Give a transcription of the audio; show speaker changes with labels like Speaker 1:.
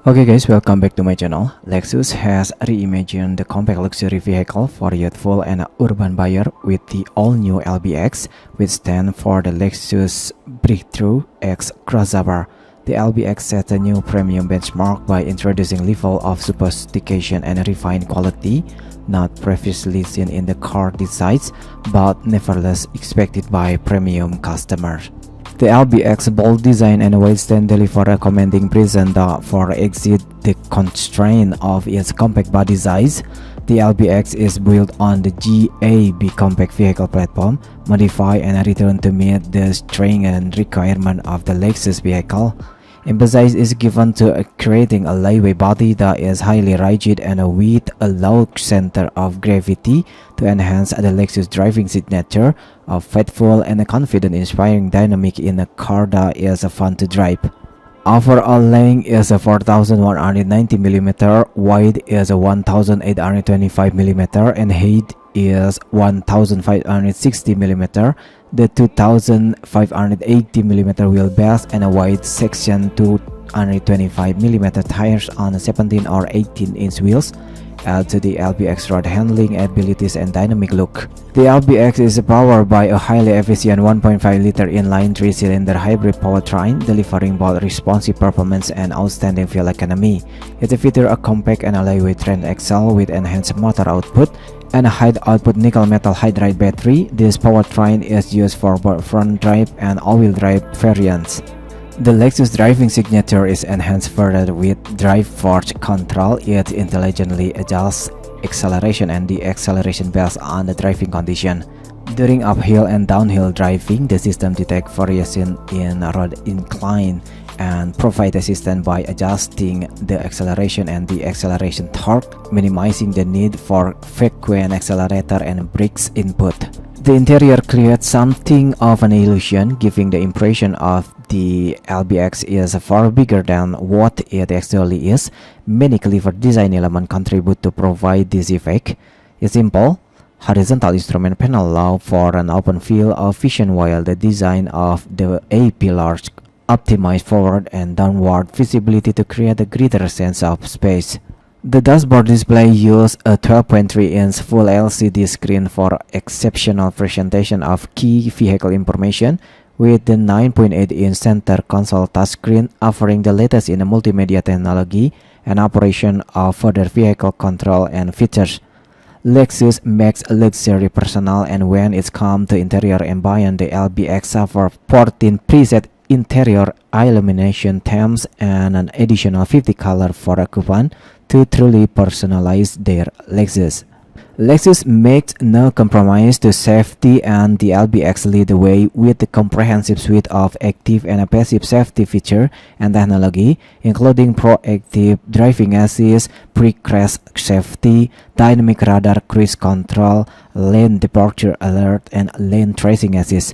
Speaker 1: Okay guys, welcome back to my channel. Lexus has reimagined the compact luxury vehicle for youthful and urban buyer with the all-new LBX, which stands for the Lexus Breakthrough X Crossover. The LBX sets a new premium benchmark by introducing level of sophistication and refined quality not previously seen in the car designs, but nevertheless expected by premium customers. The LBX bold design and wide stand deliver a commanding presence that far exceed the constraint of its compact body size. The LBX is built on the GAB compact vehicle platform, modified and returned to meet the stringent requirement of the Lexus vehicle. Emphasis is given to creating a lightweight body that is highly rigid and with a low center of gravity to enhance the Lexus driving signature of faithful and confident, inspiring dynamic in a car that is fun to drive. Overall length is 4,190mm, wide is 1,825mm, and height is 1,560mm. The 2,580mm wheelbase and a wide section 225mm tires on 17 or 18-inch wheels add to the LBX road handling abilities and dynamic look. The LBX is powered by a highly efficient 1.5-liter inline 3-cylinder hybrid powertrain, delivering both responsive performance and outstanding fuel economy. It features a compact and a lightweight trend axle with enhanced motor output and a high-output nickel-metal hydride battery. This powertrain is used for both front drive and all-wheel drive variants. The Lexus driving signature is enhanced further with drive force control. It intelligently adjusts acceleration and deceleration based on the driving condition. During uphill and downhill driving, the system detects variation in road incline and provide assistance by adjusting the acceleration and deceleration torque, minimizing the need for frequent accelerator and brakes input. The interior creates something of an illusion, giving the impression of the LBX is far bigger than what it actually is. Many clever design elements contribute to provide this effect. A simple horizontal instrument panel allows for an open field of vision, while the design of the A-pillars optimize forward and downward visibility to create a greater sense of space. The dashboard display uses a 12.3-inch full LCD screen for exceptional presentation of key vehicle information, with the 9.8-inch center console touchscreen offering the latest in the multimedia technology and operation of further vehicle control and features. Lexus makes luxury personal, and when it comes to interior ambience, the LBX offers 14 preset interior illumination themes and an additional 50 colors for occupants to truly personalize their Lexus. Lexus makes no compromise to safety, and the LBX leads the way with a comprehensive suite of active and passive safety features and technology, including proactive driving assist, pre-crash safety, dynamic radar cruise control, lane departure alert, and lane tracing assist.